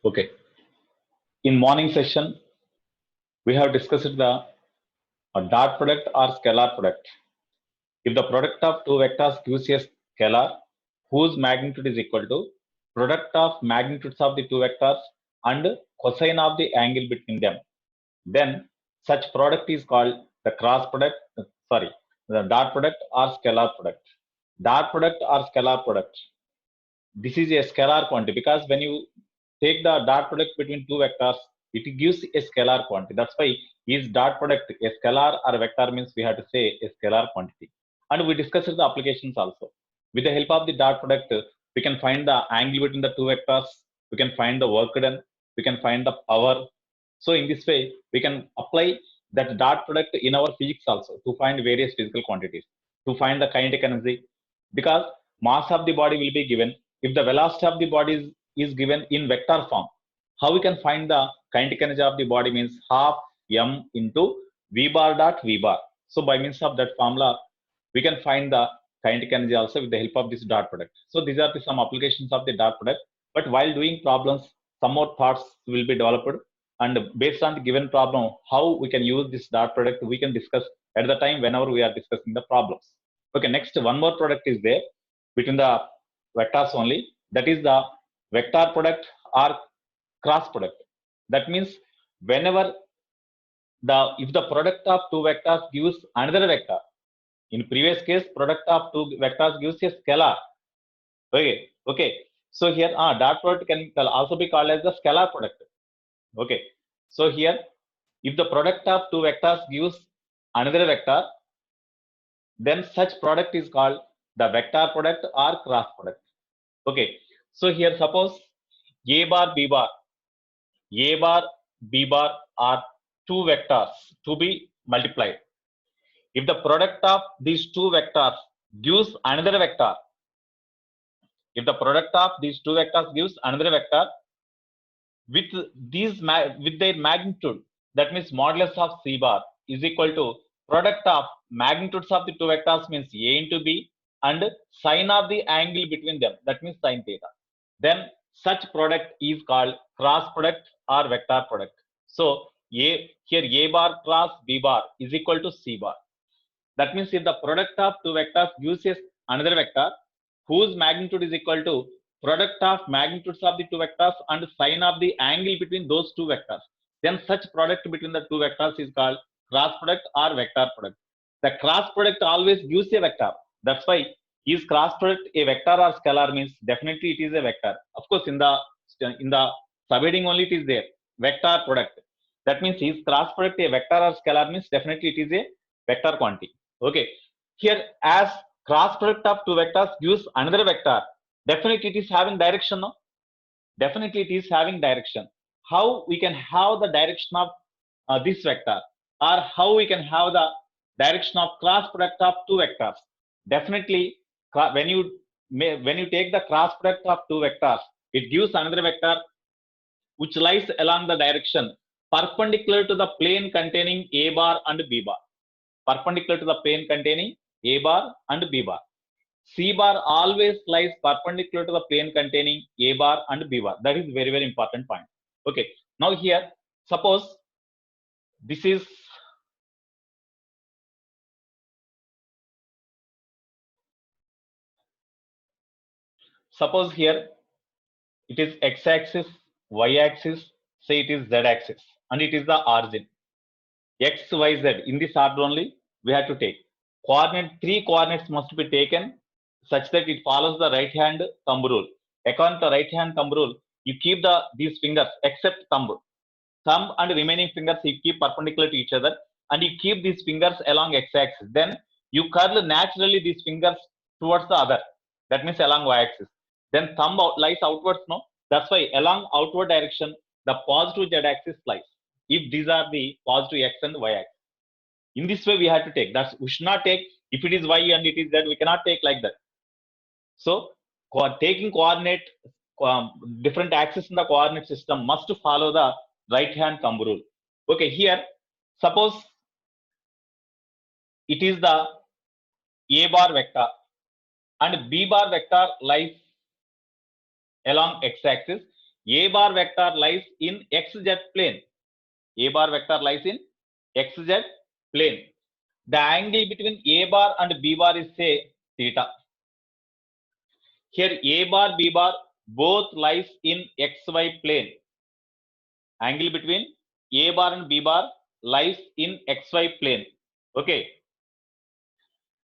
Okay. In morning session, we have discussed the dot product or scalar product. If the product of two vectors gives a scalar whose magnitude is equal to product of magnitudes of the two vectors and cosine of the angle between them, then such product is called the cross product, the dot product or scalar product. Dot product or scalar product. This is a scalar quantity because when you take the dot product between two vectors, it gives a scalar quantity. That's why is dot product a scalar or a vector means we have to say a scalar quantity. And we discussed the applications also. With the help of the dot product, we can find the angle between the two vectors. We can find the work done. We can find the power. So in this way, we can apply that dot product in our physics also to find various physical quantities, to find the kinetic energy, because mass of the body will be given. If the velocity of the body is given in vector form, how we can find the kinetic energy of the body means half m into v bar dot v bar. So by means of that formula, we can find the kinetic energy also with the help of this dot product. So these are some applications of the dot product. But while doing problems, some more thoughts will be developed. And based on the given problem, how we can use this dot product, we can discuss at the time whenever we are discussing the problems. Okay, next one more product is there between the vectors only. That is the vector product or cross product. That means whenever if the product of two vectors gives another vector, in previous case, product of two vectors gives a scalar. Okay. So here, dot product can also be called as the scalar product. Okay. So here, if the product of two vectors gives another vector, then such product is called the vector product or cross product. Okay. So here, suppose A bar, B bar are two vectors to be multiplied. If the product of these two vectors gives another vector, with their magnitude, that means modulus of C bar is equal to product of magnitudes of the two vectors means A into B and sine of the angle between them, that means sine theta. Then such product is called cross product or vector product. So here A bar cross B bar is equal to C bar. That means if the product of two vectors gives us another vector whose magnitude is equal to product of magnitudes of the two vectors and sine of the angle between those two vectors, then such product between the two vectors is called cross product or vector product. The cross product always gives a vector. That's why is cross product a vector or scalar means definitely it is a vector. Of course, in the subheading only it is there, vector product. That means is cross product a vector or scalar means definitely it is a vector quantity. Okay, here as cross product of two vectors gives another vector, definitely it is having direction, no? Definitely it is having direction. How we can have the direction of this vector, or how we can have the direction of cross product of two vectors? Definitely, when you take the cross product of two vectors, it gives another vector which lies along the direction perpendicular to the plane containing A bar and B bar. Perpendicular to the plane containing A bar and B bar. C bar always lies perpendicular to the plane containing A bar and B bar. That is very, very important point. Okay. Now here, suppose this is here it is x-axis, y-axis, say it is z-axis, and it is the origin. X, Y, Z. In this order only, we have to take. Three coordinates must be taken such that it follows the right hand thumb rule. According to the right hand thumb rule, you keep these fingers except thumb. Thumb and remaining fingers you keep perpendicular to each other, and you keep these fingers along x-axis. Then you curl naturally these fingers towards the other. That means along y-axis. Then thumb lies outwards, no? That's why along outward direction, the positive z-axis lies. If these are the positive x and y axis. In this way, we have to take. We should not take, if it is y and it is z, we cannot take like that. So, taking coordinate, different axes in the coordinate system must follow the right hand thumb rule. Okay, here, suppose it is the A bar vector and B bar vector lies along x axis. A bar vector lies in xz plane. A bar vector lies in xz plane. The angle between A bar and B bar is say theta. Here A bar, B bar both lies in xy plane. Angle between A bar and B bar lies in xy plane. Okay.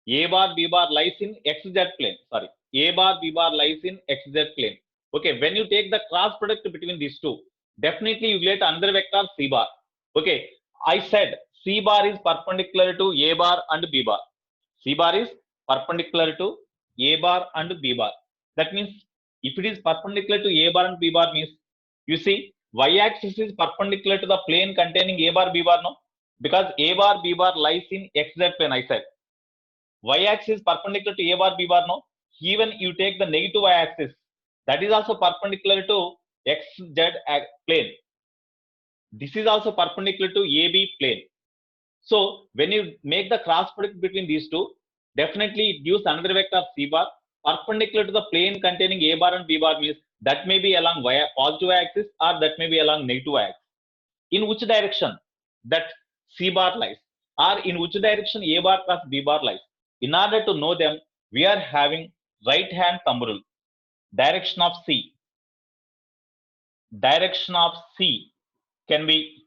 A bar, B bar lies in xz plane. Sorry. A bar, B bar lies in xz plane. Okay. When you take the cross product between these two, definitely you get another vector C bar. Okay. I said C bar is perpendicular to A bar and B bar. C bar is perpendicular to A bar and B bar. That means if it is perpendicular to A bar and B bar means, you see, y-axis is perpendicular to the plane containing A bar, B bar, no? Because A bar, B bar lies in xz plane, I said. Y-axis perpendicular to A bar, B bar, no? Even you take the negative y-axis, that is also perpendicular to xz plane. This is also perpendicular to AB plane. So when you make the cross product between these two, definitely it gives another vector C bar perpendicular to the plane containing A bar and B bar, means that may be along positive axis or that may be along negative axis. In which direction that C bar lies, or in which direction A bar plus B bar lies. In order to know them, we are having right hand thumb rule. Direction of C. Direction of C can be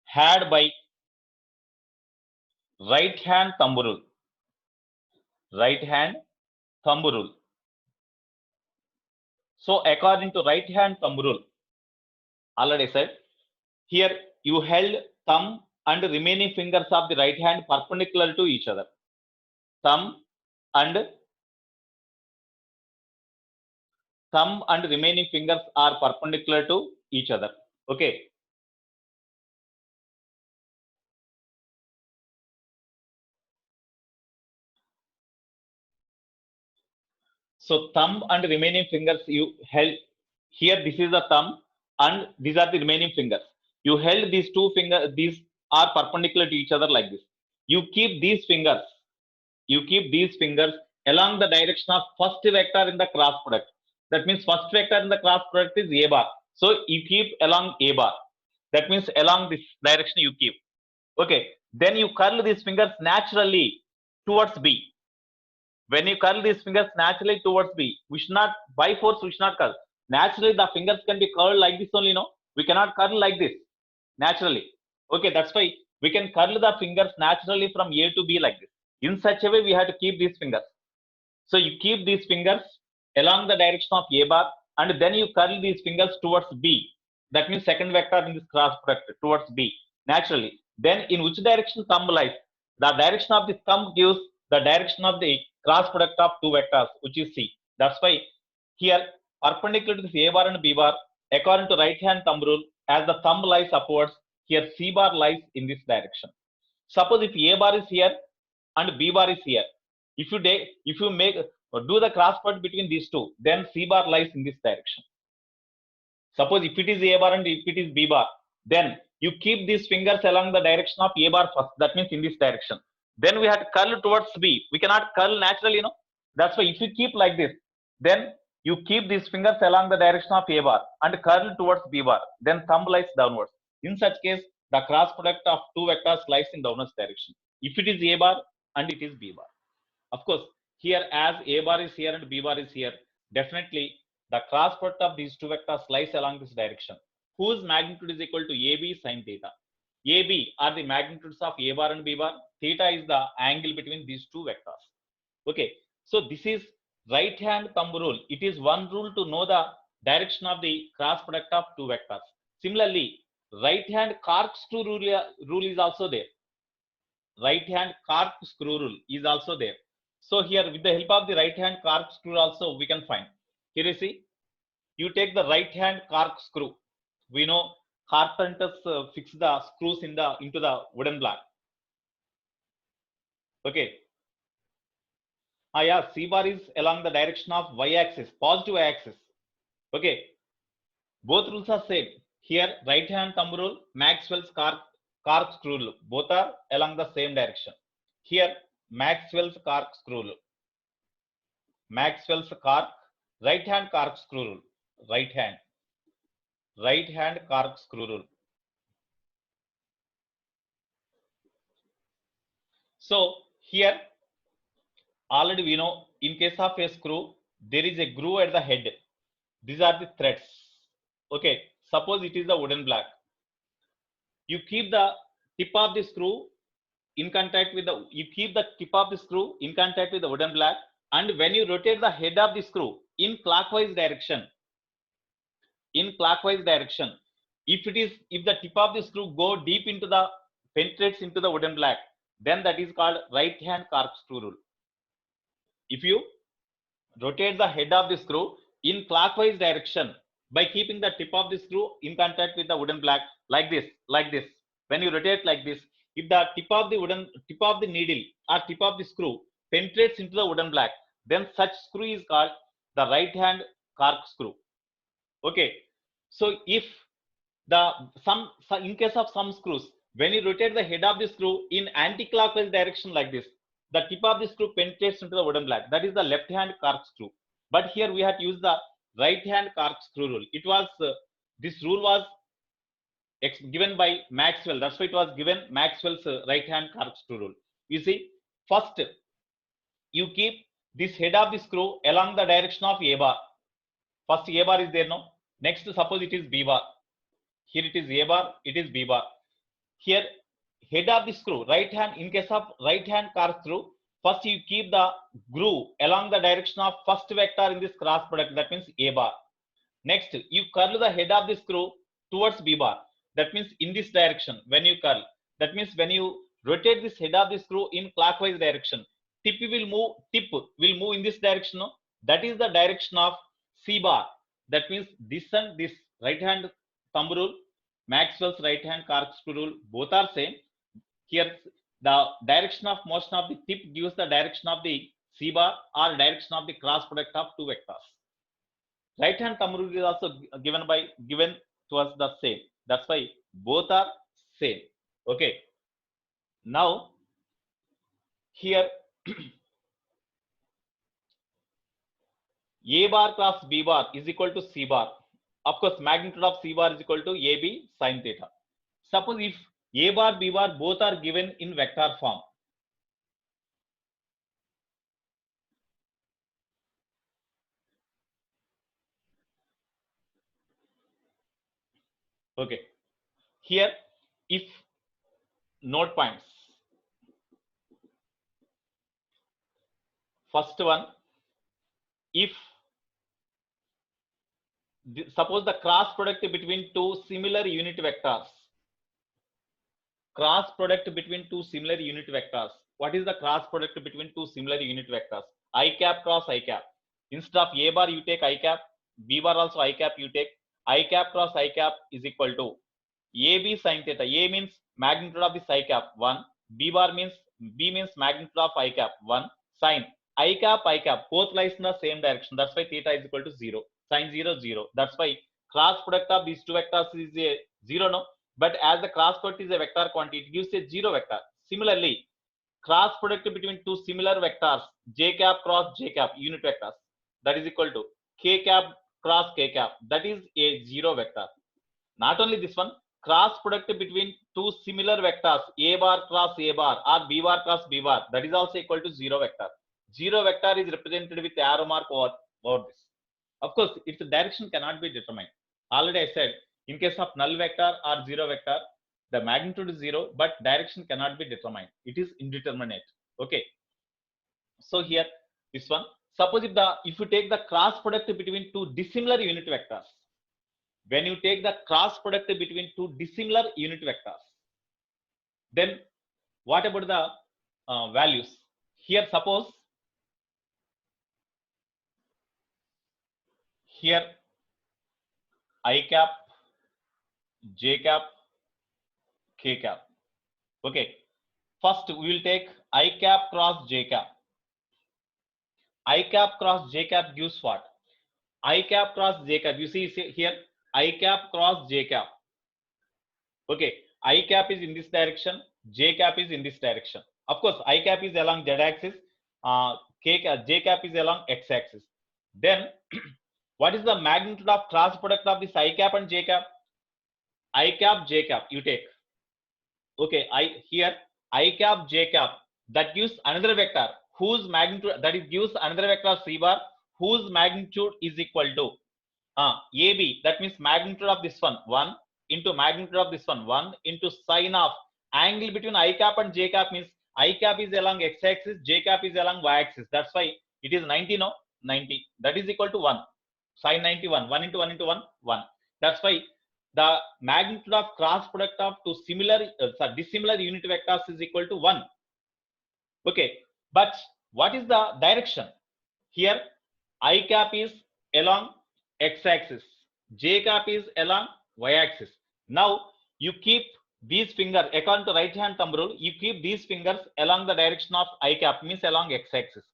had by right hand thumb rule. Right hand thumb rule. So according to right hand thumb rule, already said, here you held thumb and remaining fingers of the right hand perpendicular to each other. Thumb and remaining fingers are perpendicular to each other. Okay. So thumb and remaining fingers you held. Here this is the thumb and these are the remaining fingers. You held these two fingers, these are perpendicular to each other like this. You keep these fingers along the direction of first vector in the cross product. That means first vector in the cross product is A bar. So you keep along A bar. That means along this direction you keep. Okay. Then you curl these fingers naturally towards B. When you curl these fingers naturally towards B, we should not, by force, we should not curl. Naturally, the fingers can be curled like this only, no? We cannot curl like this naturally. Okay, that's why we can curl the fingers naturally from A to B like this. In such a way, we have to keep these fingers. So you keep these fingers along the direction of A bar, and then you curl these fingers towards B. That means second vector in this cross product towards B naturally. Then in which direction thumb lies? The direction of the thumb gives the direction of the cross product of two vectors, which is C. That's why here perpendicular to this A bar and B bar, according to right hand thumb rule, as the thumb lies upwards, here C bar lies in this direction. Suppose if A bar is here and B bar is here, if you do the cross product between these two, then C bar lies in this direction. Suppose if it is A bar and if it is B bar, then you keep these fingers along the direction of A bar first. That means in this direction. Then we have to curl towards B. We cannot curl naturally, you know. That's why if you keep like this, then you keep these fingers along the direction of A bar and curl towards B bar. Then thumb lies downwards. In such case, the cross product of two vectors lies in downwards direction. If it is A bar and it is B bar. Of course, here as A bar is here and B bar is here, definitely the cross product of these two vectors lies along this direction, whose magnitude is equal to AB sine theta. AB are the magnitudes of A bar and B bar. Theta is the angle between these two vectors. Okay, so this is right hand thumb rule. It is one rule to know the direction of the cross product of two vectors. Similarly, right hand corkscrew rule is also there. Right hand corkscrew rule is also there. So here with the help of the right hand corkscrew also we can find. Here you see, you take the right hand corkscrew. We know carpenters fix the screws into the wooden block. Okay. Yeah, C bar is along the direction of y-axis, positive y-axis. Okay. Both rules are same. Here, right hand thumb rule, Maxwell's corkscrew rule. Both are along the same direction. Here, Maxwell's corkscrew rule. Maxwell's right hand corkscrew rule. Right hand. right hand corkscrew rule. So here already we know in case of a screw there is a groove at the head. These are the threads. Okay, suppose it is a wooden block. You keep the tip of the screw in contact with the wooden block, and when you rotate the head of the screw in clockwise direction, if the tip of the screw go deep into the penetrates into the wooden block, then that is called right hand corkscrew rule. If you rotate the head of the screw in clockwise direction by keeping the tip of the screw in contact with the wooden block like this, when you rotate like this, if the tip of the needle or tip of the screw penetrates into the wooden block, then such screw is called the right hand corkscrew. Okay, so if in case of some screws, when you rotate the head of the screw in anti-clockwise direction like this, the tip of the screw penetrates into the wooden block. That is the left hand corkscrew. But here we have to use the right hand corkscrew rule. It was this rule was given by Maxwell. That's why it was given Maxwell's right hand corkscrew rule. You see, first you keep this head of the screw along the direction of A bar. First A bar is there now. Next, suppose it is B bar. Here it is A bar, it is B bar. Here head of the screw, right hand, in case of right hand corkscrew, first you keep the groove along the direction of first vector in this cross product, that means A bar. Next, you curl the head of the screw towards B bar, that means in this direction. When you curl, that means when you rotate this head of the screw in clockwise direction, tip will move in this direction. No? That is the direction of C bar. That means this and this right hand thumb rule, Maxwell's right hand corkscrew rule, both are same. Here the direction of motion of the tip gives the direction of the C bar or direction of the cross product of two vectors. Right hand thumb rule is also given to us the same. That's why both are same. Okay. Now here A bar cross B bar is equal to C bar. Of course, magnitude of C bar is equal to AB sin theta. Suppose if A bar, B bar both are given in vector form. Okay. Here, if note points. First one, if suppose the cross product between two similar unit vectors. Cross product between two similar unit vectors. What is the cross product between two similar unit vectors? I cap cross I cap. Instead of A bar, you take I cap. B bar also I cap, you take. I cap cross I cap is equal to AB sin theta. A means magnitude of this I cap 1. B means magnitude of I cap 1. Sin I cap both lies in the same direction. That's why theta is equal to 0. Sin 0 0. That's why cross product of these two vectors is a 0 no. But as the cross product is a vector quantity, it gives a 0 vector. Similarly, cross product between two similar vectors, j cap cross j cap, unit vectors, that is equal to k cap cross k cap, that is a 0 vector. Not only this one, cross product between two similar vectors, a bar cross a bar or b bar cross b bar, that is also equal to 0 vector. 0 vector is represented with arrow mark over this. Of course, its direction cannot be determined. Already I said, in case of null vector or 0 vector, the magnitude is 0, but direction cannot be determined. It is indeterminate. Okay. So here, this one. Suppose if you take the cross product between two dissimilar unit vectors, when you take the cross product between two dissimilar unit vectors, then what about the values? Here, suppose here I cap, j cap, k cap. Okay. First, we will take I cap cross j cap. I cap cross j cap gives what? I cap cross j cap. You see here, I cap cross j cap. Okay, I cap is in this direction, j cap is in this direction. Of course, I cap is along z axis, j cap is along x axis. Then What is the magnitude of cross product of this I cap and j cap? I cap, j cap, you take. Okay, here I cap, j cap, that gives another vector whose magnitude, that is gives another vector c bar whose magnitude is equal to AB, that means magnitude of this one 1 into magnitude of this one 1 into sine of angle between I cap and j cap, means I cap is along x axis, j cap is along y axis. That's why it is 90, no, 90. That is equal to 1. Sine 91, 1 into 1 into 1, 1. That's why the magnitude of cross product of two dissimilar unit vectors is equal to 1. Okay, but what is the direction? Here I cap is along x axis, j cap is along y axis. Now you keep these fingers, according to right hand thumb rule, you keep these fingers along the direction of I cap, means along x axis.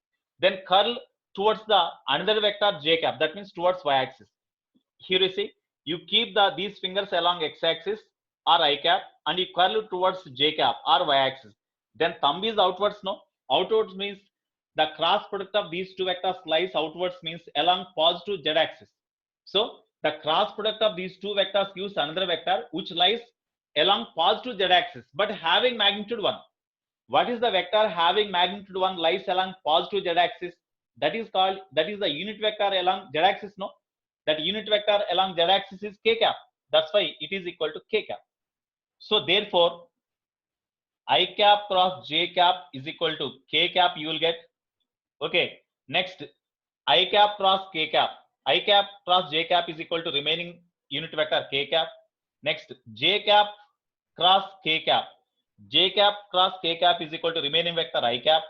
Then curl towards the another vector j cap, that means towards y axis. Here you see, you keep these fingers along x axis or I cap and you curl towards j cap or y axis. Then thumb is outwards, no? Outwards means the cross product of these two vectors lies outwards, means along positive z axis. So the cross product of these two vectors gives another vector which lies along positive z axis but having magnitude 1. What is the vector having magnitude 1 lies along positive z axis? That is the unit vector along z axis, no? That unit vector along z axis is k cap. That's why it is equal to k cap. So therefore I cap cross j cap is equal to k cap, you will get. Okay, next I cap cross k cap, I cap cross j cap is equal to remaining unit vector k cap. Next j cap cross k cap, j cap cross k cap is equal to remaining vector I cap.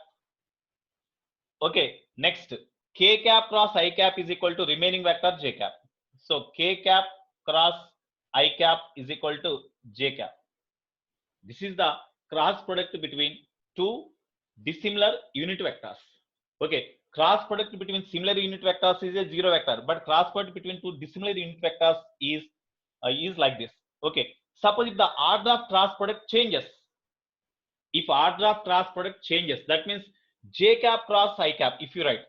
Okay, next k cap cross I cap is equal to remaining vector j cap. So k cap cross I cap is equal to j cap. This is the cross product between two dissimilar unit vectors. Okay, cross product between similar unit vectors is a zero vector, but cross product between two dissimilar unit vectors is like this. Okay, suppose if the order of cross product changes, if order of cross product changes, that means j cap cross I cap, if you write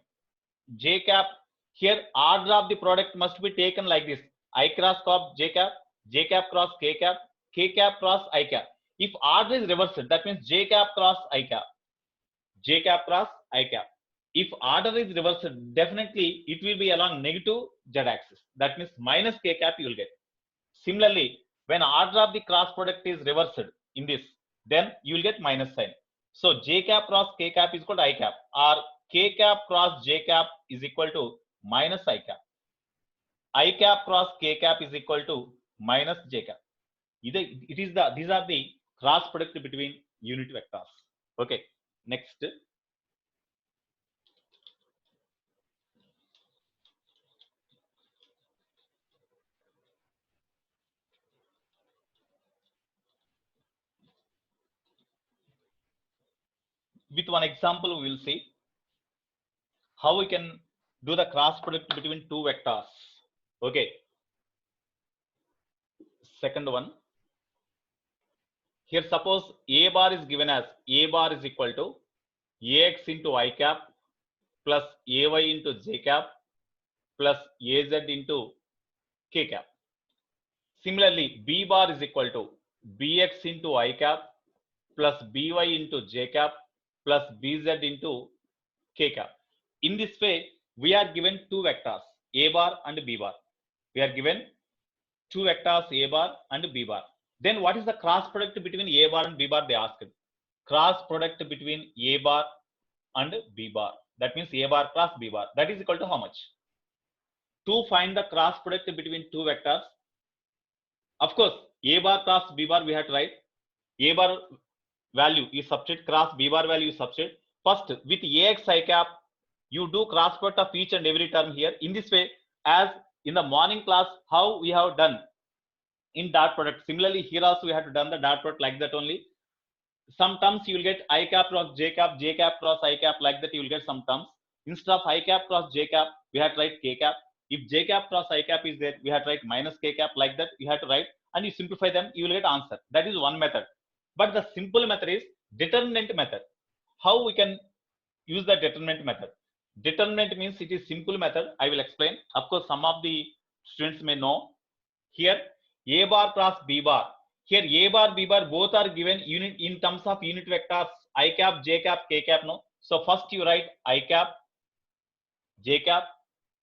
j cap, here order of the product must be taken like this: I cross j cap cross k cap cross I cap. If order is reversed, that means j cap cross I cap, j cap cross I cap. If order is reversed, definitely it will be along negative z axis, that means minus k cap you will get. Similarly, when order of the cross product is reversed in this, then you will get minus sign. So j cap cross k cap is equal to I cap, or k cap cross j cap is equal to minus I cap. I cap cross k cap is equal to minus j cap. These are the cross product between unit vectors. Okay, next. With one example, we will see how we can do the cross product between two vectors. Okay. Second one. Here, suppose a bar is given as a bar is equal to ax into I cap plus ay into j cap plus az into k cap. Similarly, b bar is equal to bx into I cap plus by into j cap plus bz into k cap. In this way, we are given two vectors a bar and b bar. We are given two vectors a bar and b bar. Then what is the cross product between a bar and b bar? They asked. Cross product between a bar and b bar. That means a bar cross b bar. That is equal to how much? To find the cross product between two vectors, of course, a bar cross b bar we have to write. A bar value you substitute, cross b bar value you substitute. First, with ax I cap, you do cross product of each and every term here. In this way, as in the morning class, how we have done in dot product. Similarly, here also we have to done the dot product like that only. Some terms you will get I cap cross j cap cross I cap, like that you will get some terms. Instead of I cap cross j cap, we have to write k cap. If j cap cross I cap is there, we have to write minus k cap, like that you have to write, and you simplify them, you will get answer. That is one method. But the simple method is determinant method. How we can use the determinant method? Determinant means it is simple method. I will explain. Of course, some of the students may know. Here, A bar cross B bar. Here, A bar, B bar both are given unit in terms of unit vectors I cap, J cap, K cap. No. So first you write I cap, J cap,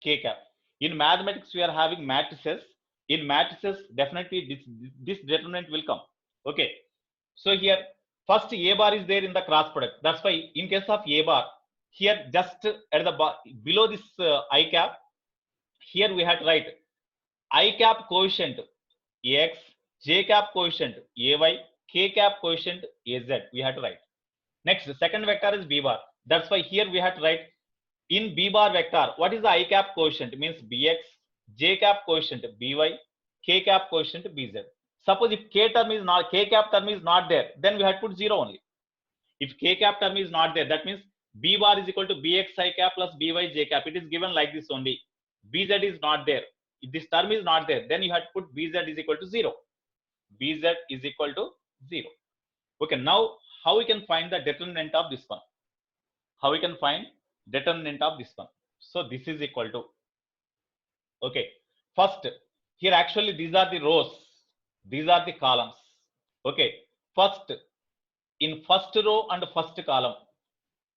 K cap. In mathematics, we are having matrices. In matrices, definitely this determinant will come. Okay. So here, first A bar is there in the cross product. That's why in case of A bar, here just at the below this I cap, here we have to write I cap coefficient Ax, J cap coefficient Ay, K cap coefficient Az. We have to write. Next, second vector is B bar. That's why here we have to write in B bar vector. What is the I cap coefficient? Means Bx, J cap coefficient By, K cap coefficient Bz. Suppose if K cap term is not there, then we have to put 0 only. If K cap term is not there, that means B bar is equal to Bx I cap plus By J cap. It is given like this only. Bz is not there. If this term is not there, then you have to put Bz is equal to 0. Bz is equal to 0. Okay, now how we can find the determinant of this one? How we can find determinant of this one? So this is equal to, okay, first here actually these are the rows, these are the columns. Okay, first in first row and first column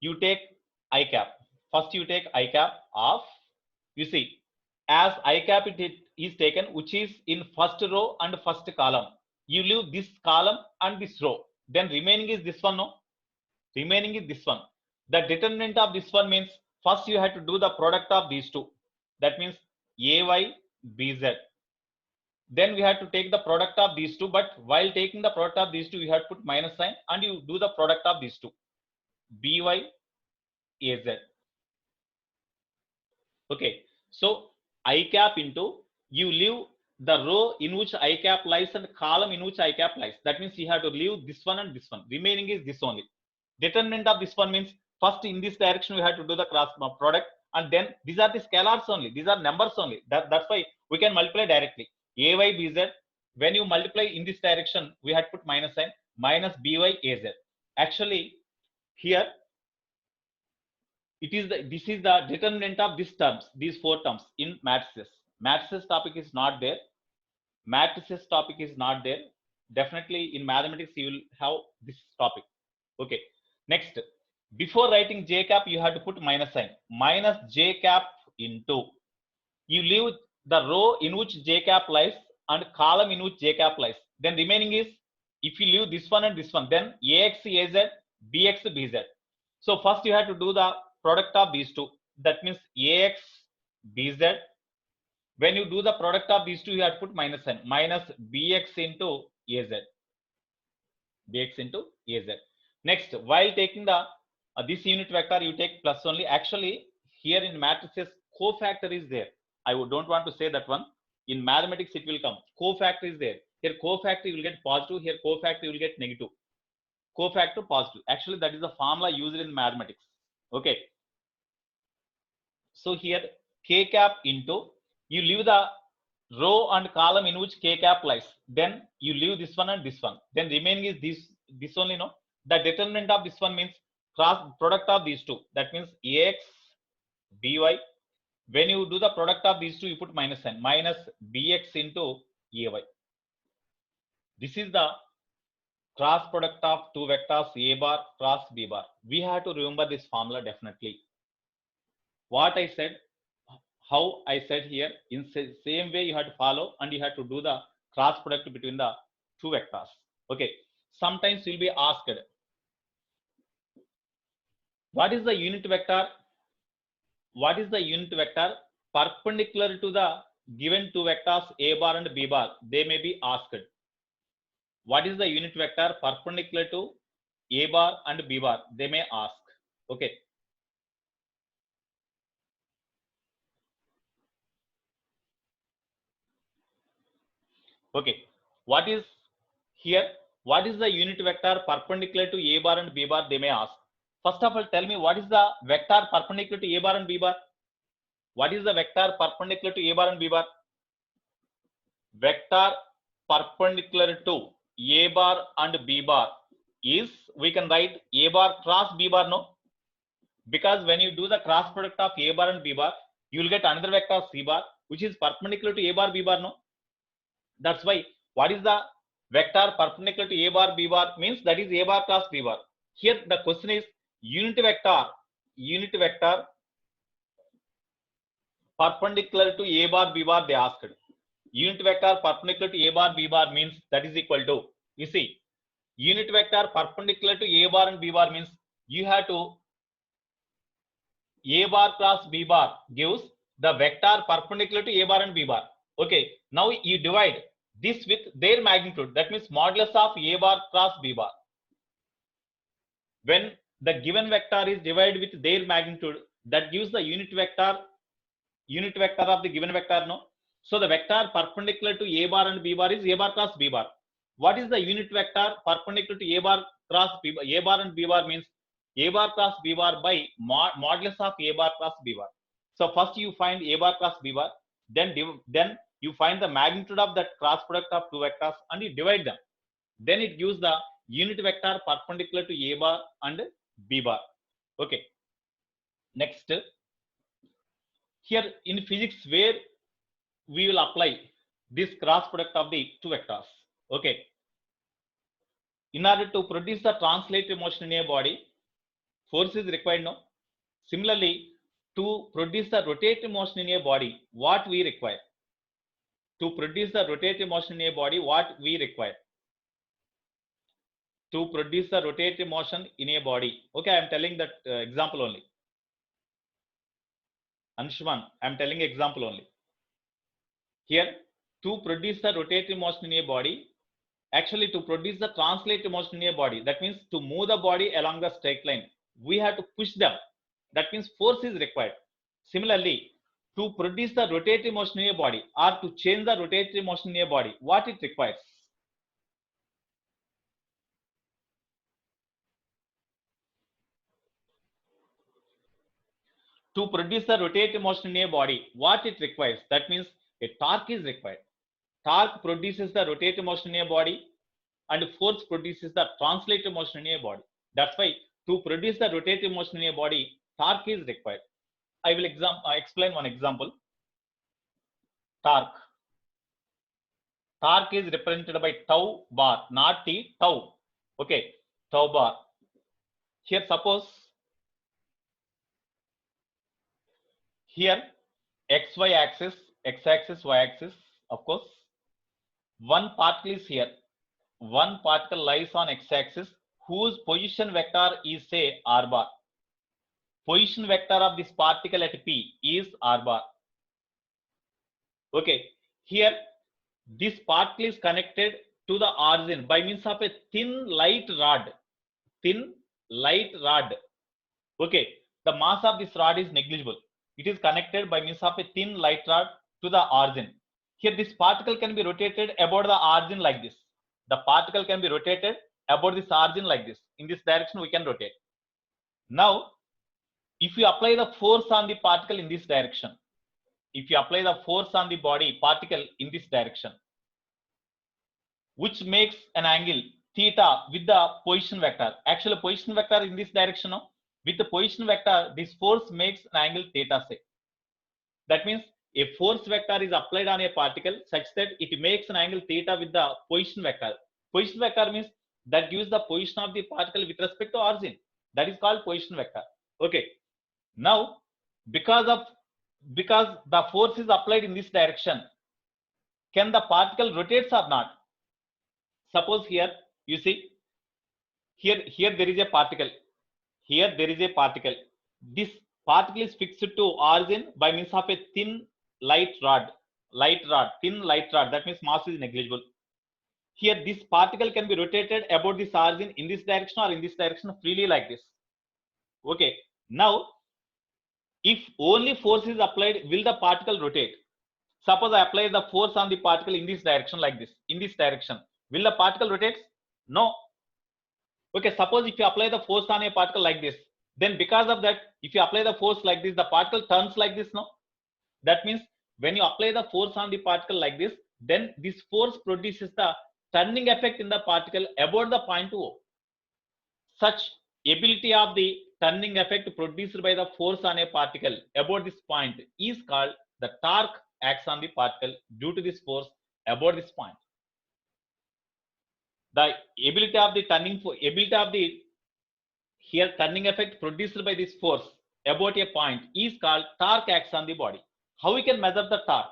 you take I cap. First you take I cap of, you see, as I cap it is taken which is in first row and first column. You leave this column and this row, then remaining is this one. No, remaining is this one. The determinant of this one means first you have to do the product of these two. That means Ay, Bz. Then we have to take the product of these two, but while taking the product of these two, you have to put minus sign and you do the product of these two. By, Az. Okay, so I cap into, you leave the row in which I cap lies and column in which I cap lies. That means you have to leave this one and this one. Remaining is this only. Determinant of this one means first in this direction we have to do the cross product, and then these are the scalars only. These are numbers only. That's why we can multiply directly. Ay, Bz. When you multiply in this direction, we had to put minus sign, minus By, Az. Actually, here it is this is the determinant of these terms, these four terms in matrices. Matrices topic is not there. Matrices topic is not there. Definitely in mathematics you will have this topic. Okay. Next, before writing J cap, you have to put minus sign. Minus J cap into, you leave the row in which J cap lies and column in which J cap lies. Then remaining is, if you leave this one and this one, then Ax, Az, Bx, Bz. So first you have to do the product of these two. That means Ax, Bz. When you do the product of these two, you have to put minus sign. Minus Bx into Az. Bx into Az. Next, while taking the this unit vector, you take plus only. Actually, here in matrices, cofactor is there. I don't want to say that one. In mathematics, it will come. Cofactor is there. Here, cofactor you will get positive. Here, cofactor you will get negative. Cofactor positive. Actually, that is the formula used in mathematics. Okay. So here, K cap into, you leave the row and column in which K cap lies. Then you leave this one and this one. Then remaining is this only. No. The determinant of this one means cross product of these two. That means Ax, By. When you do the product of these two, you put minus sign. Minus Bx into Ay. This is the cross product of two vectors A bar cross B bar. We have to remember this formula definitely. What I said, how I said here, in same way you have to follow and you have to do the cross product between the two vectors. Okay. Sometimes you will be asked, what is the unit vector? What is the unit vector perpendicular to the given two vectors A bar and B bar? They may be asked. What is the unit vector perpendicular to A bar and B bar? They may ask. Okay. Okay. What is here? What is the unit vector perpendicular to A bar and B bar? They may ask. First of all, tell me what is the vector perpendicular to A bar and B bar? What is the vector perpendicular to A bar and B bar? Vector perpendicular to A bar and B bar is, we can write A bar cross B bar. No, because when you do the cross product of A bar and B bar, you will get another vector C bar, which is perpendicular to A bar, B bar, no? That's why, what is the vector perpendicular to A bar, B bar means that is A bar cross B bar. Here the question is unit vector perpendicular to A bar, B bar they asked. Unit vector perpendicular to A bar, B bar means that is equal to, you see, unit vector perpendicular to A bar and B bar means you have to A bar cross B bar gives the vector perpendicular to A bar and B bar. Okay, now you divide this with their magnitude, that means modulus of A bar cross B bar. When the given vector is divided with their magnitude, that gives the unit vector of the given vector, no? So the vector perpendicular to A bar and B bar is A bar cross B bar. What is the unit vector perpendicular to A bar cross B bar? A bar and B bar means A bar cross B bar by modulus of A bar cross B bar. So first you find A bar cross B bar, then you find the magnitude of that cross product of two vectors and you divide them. Then it gives the unit vector perpendicular to A bar and B bar. Okay. Next, here in physics, where we will apply this cross product of the two vectors. Okay. In order to produce the translated motion in a body, force is required, no? Similarly, to produce the rotating motion in a body, what we require? To produce the rotating motion in a body, what we require? To produce the rotating motion in a body. Okay, I am telling that example only. Anshuman, I am telling example only. Here, to produce the rotating motion in a body, actually to produce the translated motion in a body, that means to move the body along the straight line, we have to push them. That means force is required. Similarly, to produce the rotating motion in a body or to change the rotating motion in a body, what it requires? To produce the rotating motion in a body, what it requires? That means a torque is required. Torque produces the rotating motion in a body and force produces the translated motion in a body. That's why to produce the rotating motion in a body, torque is required. I will explain one example. Torque. Torque is represented by tau bar, not T, tau. Okay, tau bar. Here suppose, here xy axis, x-axis, y-axis, of course. One particle is here. One particle lies on x-axis whose position vector is say r bar. Position vector of this particle at P is r bar. Okay, here this particle is connected to the origin by means of a thin light rod. Thin light rod. Okay, the mass of this rod is negligible. It is connected by means of a thin light rod to the origin. Here this particle can be rotated about the origin like this. The particle can be rotated about this origin like this. In this direction we can rotate. Now, if you apply the force on the particle in this direction, if you apply the force on the body particle in this direction, which makes an angle theta with the position vector. Actually, position vector in this direction, no? With the position vector, this force makes an angle theta say. That means a force vector is applied on a particle such that it makes an angle theta with the position vector. Position vector means that gives the position of the particle with respect to origin. That is called position vector. Okay. Now, because the force is applied in this direction, can the particle rotates or not? Suppose here you see, here there is a particle. Here there is a particle. This particle is fixed to origin by means of a thin light rod. Thin light rod. That means mass is negligible. Here this particle can be rotated about this origin in this direction or in this direction freely like this. Okay. Now, if only force is applied, will the particle rotate? Suppose I apply the force on the particle in this direction like this. In this direction, will the particle rotate? No. Okay, suppose if you apply the force on a particle like this, then because of that, if you apply the force like this, the particle turns like this, no? That means when you apply the force on the particle like this, then this force produces the turning effect in the particle about the point O. Such ability of the turning effect produced by the force on a particle about this point is called the torque acts on the particle due to this force about this point. The ability of the here turning effect produced by this force about a point is called torque acts on the body. How we can measure the torque?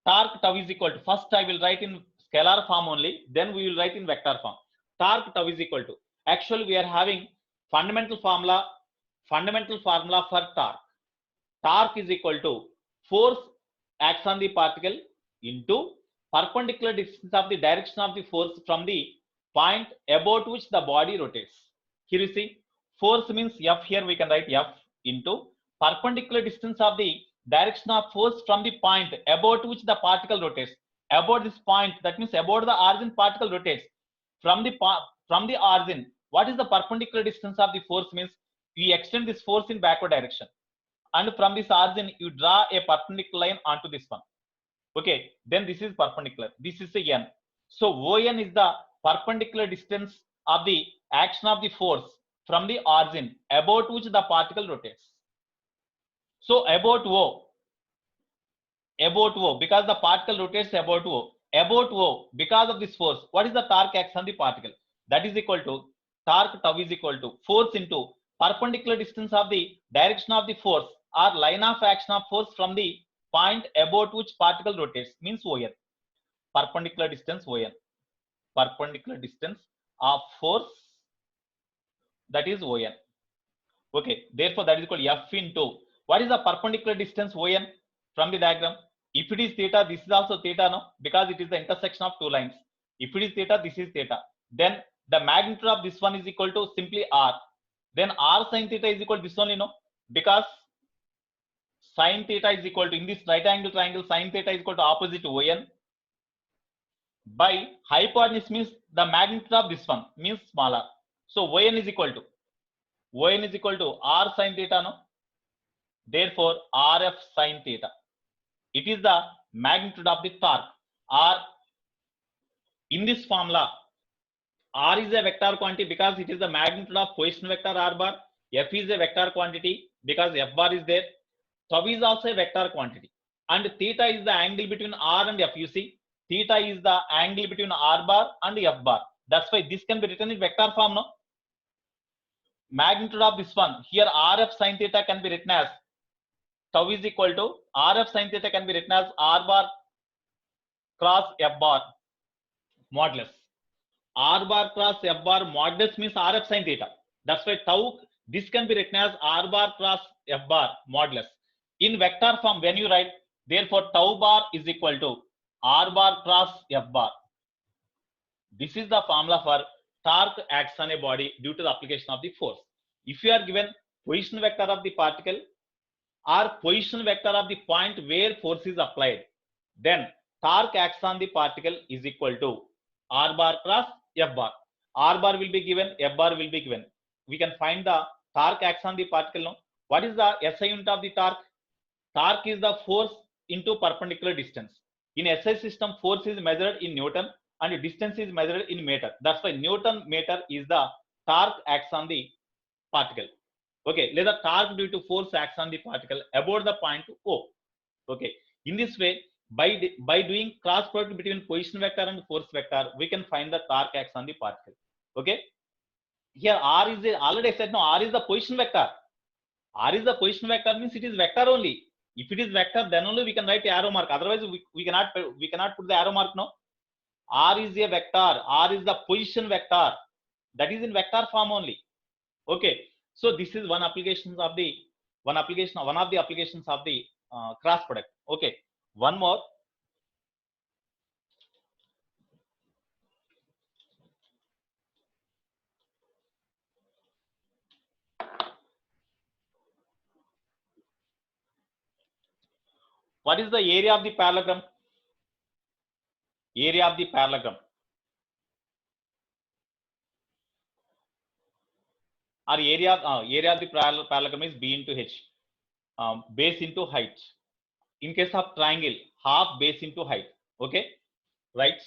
Torque tau is equal to, first I will write in scalar form only, then we will write in vector form. Torque tau is equal to, actually we are having fundamental formula for torque. Torque is equal to force acts on the particle into perpendicular distance of the direction of the force from the point about which the body rotates. Here you see, force means F, here we can write F into perpendicular distance of the direction of force from the point about which the particle rotates. About this point, that means about the origin particle rotates. From the origin, what is the perpendicular distance of the force means we extend this force in backward direction. And from this origin, you draw a perpendicular line onto this one. Okay, then this is perpendicular. This is a N. So ON is the perpendicular distance of the action of the force from the origin about which the particle rotates. So about O, because the particle rotates about O, because of this force, what is the torque acts on the particle? That is equal to torque tau is equal to force into perpendicular distance of the direction of the force or line of action of force from the point about which particle rotates, means ON. Perpendicular distance ON. Perpendicular distance of force, that is ON. Okay, therefore that is equal to F into, what is the perpendicular distance ON from the diagram? If it is theta, this is also theta, no? Because it is the intersection of two lines. If it is theta, this is theta. Then the magnitude of this one is equal to simply R. Then R sin theta is equal to this only, no? Because sin theta is equal to, in this right angle triangle, sin theta is equal to opposite to ON by hypotenuse, means the magnitude of this one means smaller. So ON is equal to R sin theta, no? Therefore RF sin theta. It is the magnitude of the torque. R, in this formula, R is a vector quantity because it is the magnitude of position vector R bar. F is a vector quantity because F bar is there. Tau is also a vector quantity. And theta is the angle between R and F. You see, theta is the angle between R bar and F bar. That's why this can be written in vector form, no? Magnitude of this one, here RF sin theta can be written as tau is equal to, RF sin theta can be written as R bar cross F bar modulus. R bar cross F bar modulus means RF sin theta. That's why tau, this can be written as R bar cross F bar modulus. In vector form, when you write, therefore tau bar is equal to R bar cross F bar. This is the formula for torque acts on a body due to the application of the force. If you are given position vector of the particle or position vector of the point where force is applied, then torque acts on the particle is equal to R bar cross F bar. R bar will be given, F bar will be given. We can find the torque acts on the particle now. What is the SI unit of the torque? Torque is the force into perpendicular distance. In SI system, force is measured in Newton and distance is measured in meter. That's why Newton meter is the torque acts on the particle. Okay, let the torque due to force acts on the particle about the point O. Okay, in this way, by doing cross product between position vector and force vector, we can find the torque acts on the particle. Okay, here R is already I said, no, R is the position vector. R is the position vector means it is vector only. If it is vector, then only we can write the arrow mark. Otherwise, we cannot put the arrow mark. No, R is a vector. R is the position vector. That is in vector form only. Okay, so this is one of the applications of the cross product. Okay, one more. What is the area of the parallelogram? Area of the parallelogram or area of the parallelogram is B into H, base into height. In case of triangle, half base into height. Okay, right?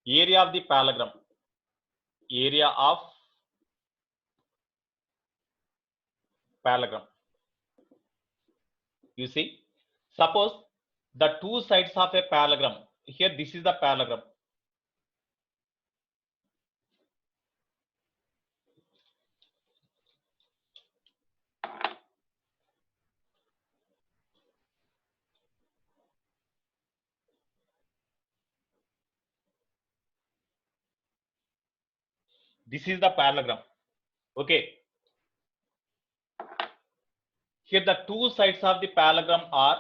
Area of the parallelogram. Area of parallelogram. You see, suppose the two sides of a parallelogram. Here, this is the parallelogram. This is the parallelogram. Okay. Here, the two sides of the parallelogram are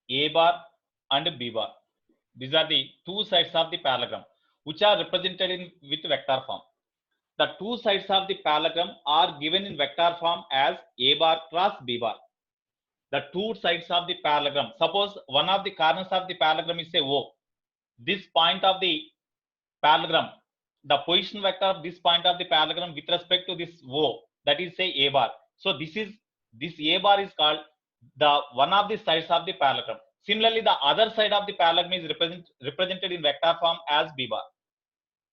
A bar and B bar. These are the two sides of the parallelogram, which are represented in with vector form. The two sides of the parallelogram are given in vector form as A bar cross B bar. The two sides of the parallelogram. Suppose one of the corners of the parallelogram is say O. This point of the parallelogram, the position vector of this point of the parallelogram with respect to this O, that is say A bar. So this A bar is called the one of the sides of the parallelogram. Similarly, the other side of the parallelogram is represented in vector form as B bar.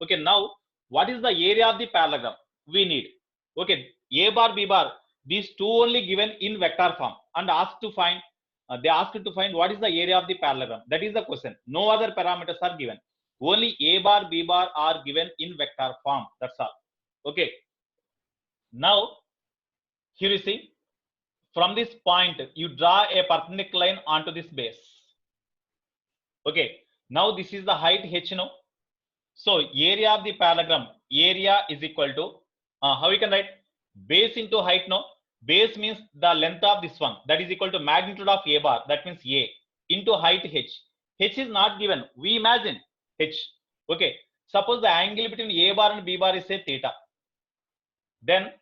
Okay, now what is the area of the parallelogram we need? Okay, A bar, B bar, these two only given in vector form and asked to find, they asked to find what is the area of the parallelogram. That is the question. No other parameters are given. Only A bar, B bar are given in vector form. That's all. Okay. Now, here you see, from this point, you draw a perpendicular line onto this base. Okay. Now, this is the height H, no? So, area of the parallelogram, area is equal to, how we can write? Base into height, no? Base means the length of this one. That is equal to magnitude of A bar. That means A into height H. H is not given. We imagine H. Okay. Suppose the angle between A bar and B bar is say theta. Then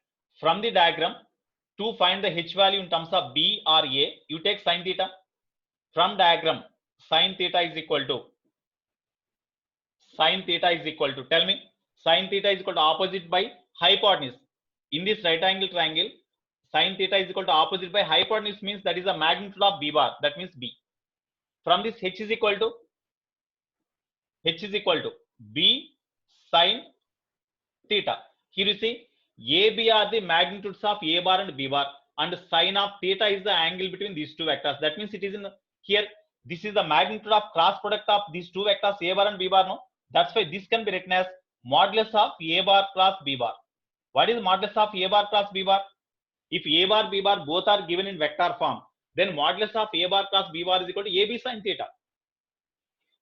from the diagram, to find the H value in terms of B or A, you take sin theta. From diagram, sin theta is equal to, tell me, sin theta is equal to opposite by hypotenuse. In this right angle triangle, sin theta is equal to opposite by hypotenuse means that is the magnitude of B bar. That means B. From this H is equal to B sin theta. Here you see, AB are the magnitudes of A bar and B bar, and sin of theta is the angle between these two vectors. That means it is in here. This is the magnitude of cross product of these two vectors A bar and B bar. No, that's why this can be written as modulus of A bar cross B bar. What is modulus of A bar cross B bar? If A bar B bar both are given in vector form, then modulus of A bar cross B bar is equal to AB sin theta.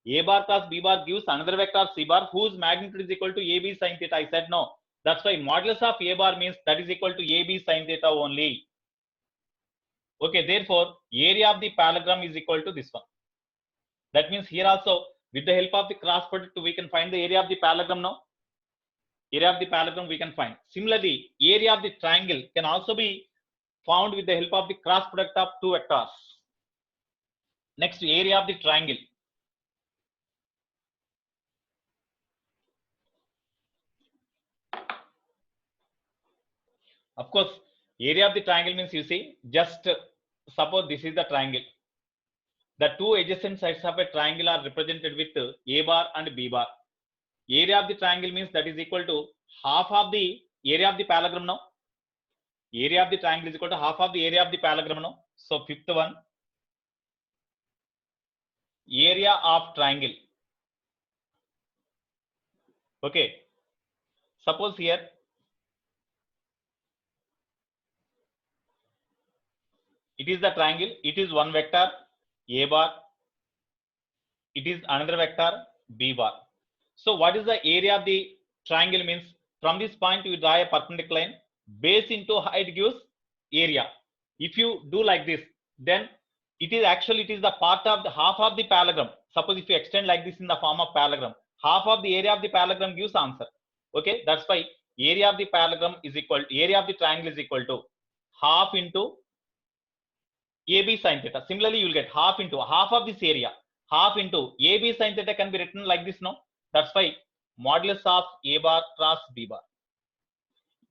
A bar cross B bar gives another vector C bar whose magnitude is equal to AB sin theta. I said no. That's why modulus of A bar means that is equal to AB sin theta only. Okay, therefore, area of the parallelogram is equal to this one. That means here also, with the help of the cross product, we can find the area of the parallelogram now. Area of the parallelogram we can find. Similarly, area of the triangle can also be found with the help of the cross product of two vectors. Next, area of the triangle. Of course, area of the triangle means, you see, just suppose this is the triangle. The two adjacent sides of a triangle are represented with A bar and B bar. Area of the triangle means that is equal to half of the area of the parallelogram now. Area of the triangle is equal to half of the area of the parallelogram now. So fifth one, area of triangle. Okay. Suppose here it is the triangle. It is one vector A bar. It is another vector B bar. So what is the area of the triangle means? From this point you draw a perpendicular line. Base into height gives area. If you do like this, then it is the part of the half of the parallelogram. Suppose if you extend like this in the form of parallelogram, half of the area of the parallelogram gives answer. Okay, that's why area of the parallelogram is equal to area of the triangle is equal to half into AB sin theta. Similarly, you will get half into half of this area. Half into AB sin theta can be written like this now. That's why modulus of A bar cross B bar.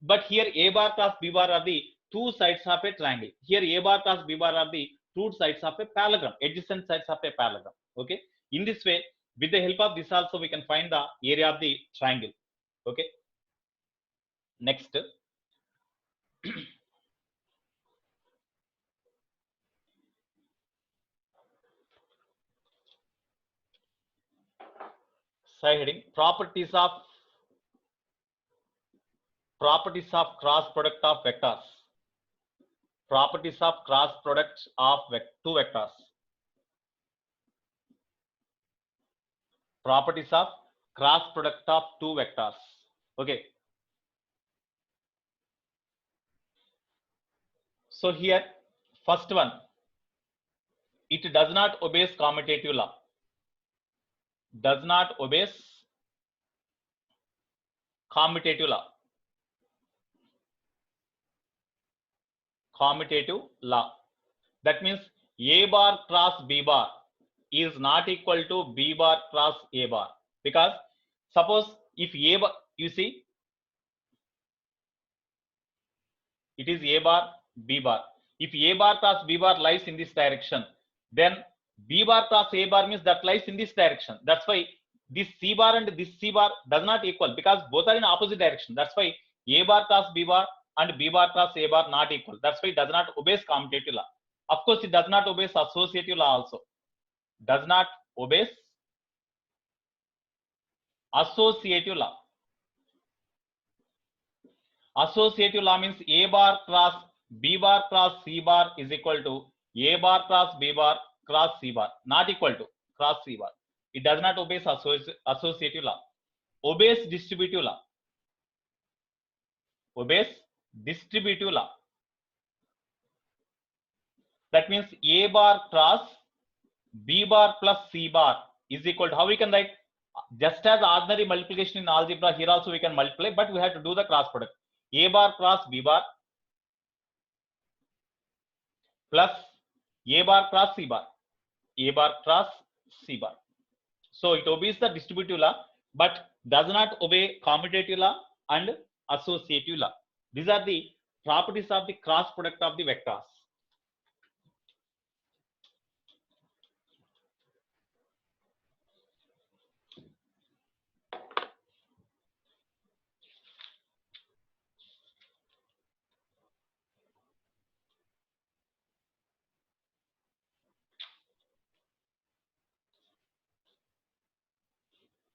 But here A bar cross B bar are the two sides of a triangle. Here A bar cross B bar are the two sides of a parallelogram, adjacent sides of a parallelogram. Okay. In this way, with the help of this also we can find the area of the triangle. Okay. Next. Side heading, properties of cross product of vectors. Properties of cross product of two vectors. Properties of cross product of two vectors. Okay. So here, first one, it does not obey commutative law. Does not obey commutative law. Commutative law. That means A bar cross B bar is not equal to B bar cross A bar, because suppose if A bar, you see, it is A bar B bar. If A bar cross B bar lies in this direction, then B bar cross A bar means that lies in this direction. That's why this C bar and this C bar does not equal, because both are in opposite direction. That's why A bar cross B bar and B bar cross A bar not equal. That's why it does not obey commutative law. Of course, it does not obey associative law also. Does not obey associative law. Associative law means A bar cross B bar cross C bar is equal to A bar cross B bar cross C bar, not equal to cross C bar. It does not obey associative law. Obeys distributive law. Obeys distributive law. That means A bar cross B bar plus C bar is equal to, how we can write? Just as ordinary multiplication in algebra, here also we can multiply, but we have to do the cross product. A bar cross B bar plus A bar cross C bar. A bar cross C bar. So it obeys the distributive law, but does not obey commutative law and associative law. These are the properties of the cross product of the vectors.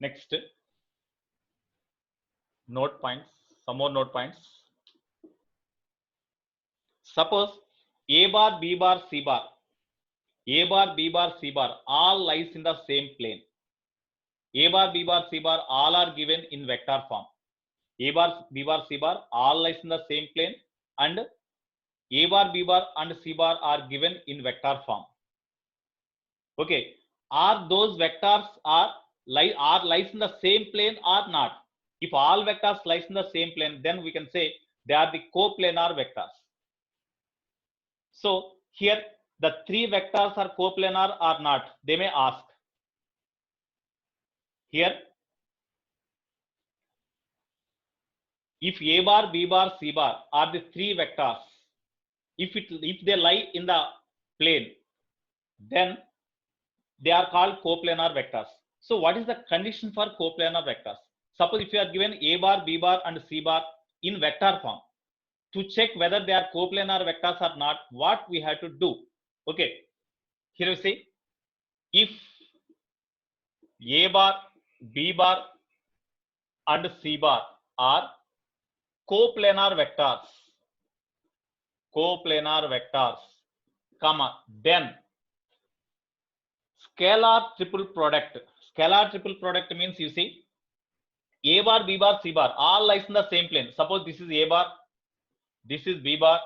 Next, note points, some more note points. Suppose A bar, B bar, C bar, A bar, B bar, C bar all lies in the same plane. A bar, B bar, C bar all are given in vector form. A bar, B bar, C bar all lies in the same plane, and A bar, B bar and C bar are given in vector form. Okay, are those vectors lies in the same plane or not? If all vectors lies in the same plane, then we can say they are the coplanar vectors. So here the three vectors are coplanar or not, they may ask. Here, if A bar, B bar, C bar are the three vectors, if they lie in the plane, then they are called coplanar vectors. So what is the condition for coplanar vectors? Suppose if you are given A bar, B bar and C bar in vector form, to check whether they are coplanar vectors or not, what we have to do? Okay, here we say, if A bar, B bar and C bar are coplanar vectors, comma, then scalar triple product. Scalar triple product means, you see, A bar, B bar, C bar all lies in the same plane. Suppose this is A bar, this is B bar,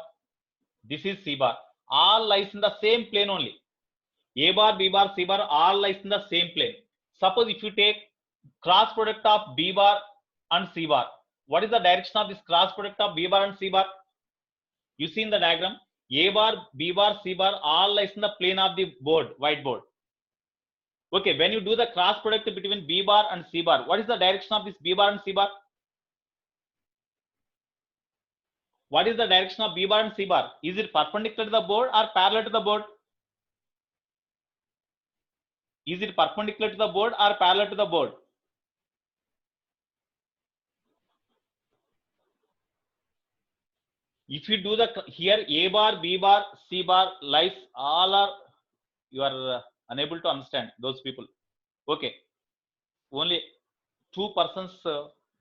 this is C bar, all lies in the same plane only. A bar, B bar, C bar all lies in the same plane. Suppose if you take cross product of B bar and C bar, what is the direction of this cross product of B bar and C bar? You see in the diagram, A bar, B bar, C bar all lies in the plane of the board, whiteboard. Okay, when you do the cross product between B bar and C bar, what is the direction of this B bar and C bar? What is the direction of B bar and C bar? Is it perpendicular to the board or parallel to the board? Is it perpendicular to the board or parallel to the board? If you do the here A bar, B bar, C bar lies all are, you are unable to understand those people. Okay, only two persons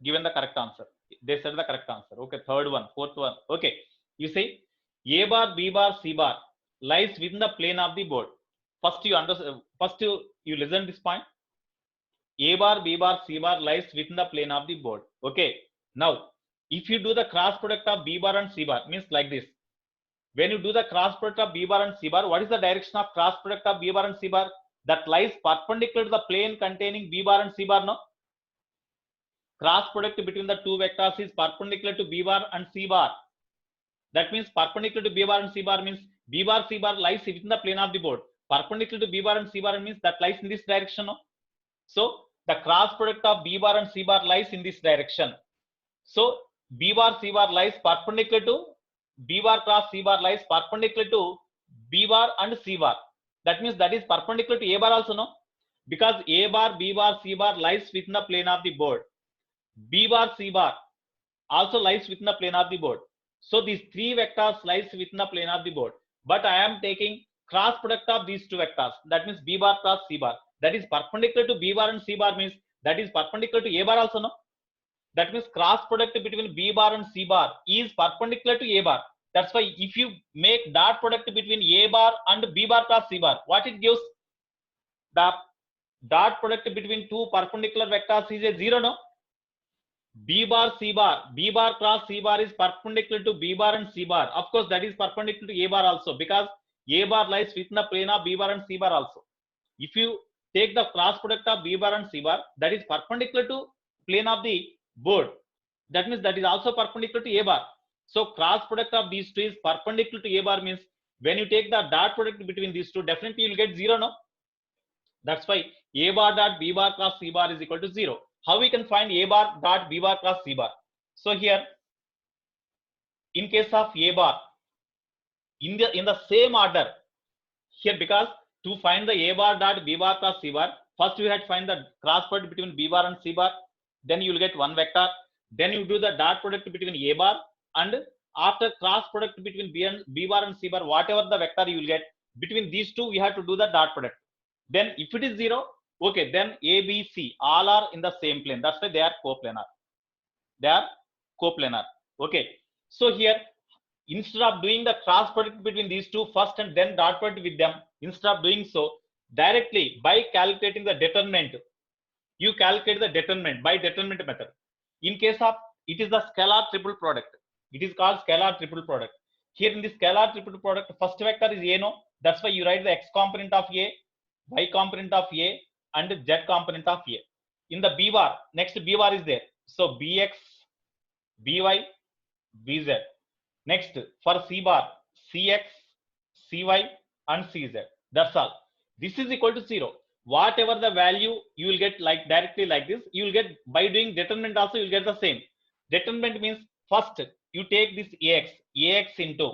given the correct answer. They said the correct answer. Okay, third one, fourth one. Okay, you say A bar, B bar, C bar lies within the plane of the board. First you understand. First you listen this point. A bar, B bar, C bar lies within the plane of the board. Okay. Now, if you do the cross product of B bar and C bar, means like this. When you do the cross product of B bar and C bar, what is the direction of cross product of B bar and C bar? That lies perpendicular to the plane containing B bar and C bar, no? Cross product between the two vectors is perpendicular to B bar and C bar. That means perpendicular to B bar and C bar means B bar, C bar lies within the plane of the board. Perpendicular to B bar and C bar means that lies in this direction, no? So the cross product of B bar and C bar lies in this direction. So B bar, C bar lies perpendicular to B bar cross C bar lies perpendicular to B bar and C bar. That means that is perpendicular to A bar also, no? Because A bar, B bar, C bar lies within the plane of the board. B bar, C bar also lies within the plane of the board. So these three vectors lies within the plane of the board. But I am taking cross product of these two vectors. That means B bar cross C bar. That is perpendicular to B bar and C bar means that is perpendicular to A bar also, no? That means cross product between B bar and C bar is perpendicular to A bar. That's why if you make dot product between A bar and B bar cross C bar, what it gives? The dot product between two perpendicular vectors is a zero, no? B bar C bar, B bar cross C bar is perpendicular to B bar and C bar. Of course, that is perpendicular to A bar also because A bar lies within the plane of B bar and C bar also. If you take the cross product of B bar and C bar, that is perpendicular to plane of the board. That means that is also perpendicular to A bar. So cross product of these two is perpendicular to A bar means when you take the dot product between these two, definitely you will get zero, no? That's why A bar dot B bar cross C bar is equal to zero. How we can find A bar dot B bar cross C bar? So here, in case of A bar, in the same order, here because to find the A bar dot B bar cross C bar, first we had to find the cross product between B bar and C bar. Then you will get one vector. Then you do the dot product between A bar, and after cross product between B bar and C bar, whatever the vector you will get between these two, we have to do the dot product. Then if it is zero, okay, then A, B, C all are in the same plane. That's why they are coplanar. They are coplanar. Okay. So here, instead of doing the cross product between these two first and then dot product with them, instead of doing so, directly by calculating the determinant, you calculate the determinant by determinant method. In case of it is the scalar triple product. It is called scalar triple product. Here in the scalar triple product, first vector is A, no? That's why you write the x component of A, y component of A, and z component of A. In the B bar, next B bar is there. So Bx, By, Bz. Next for C bar, Cx, Cy, and Cz. That's all. This is equal to zero. Whatever the value you will get like directly like this, you will get by doing determinant also you will get the same. Determinant means first you take this Ax into,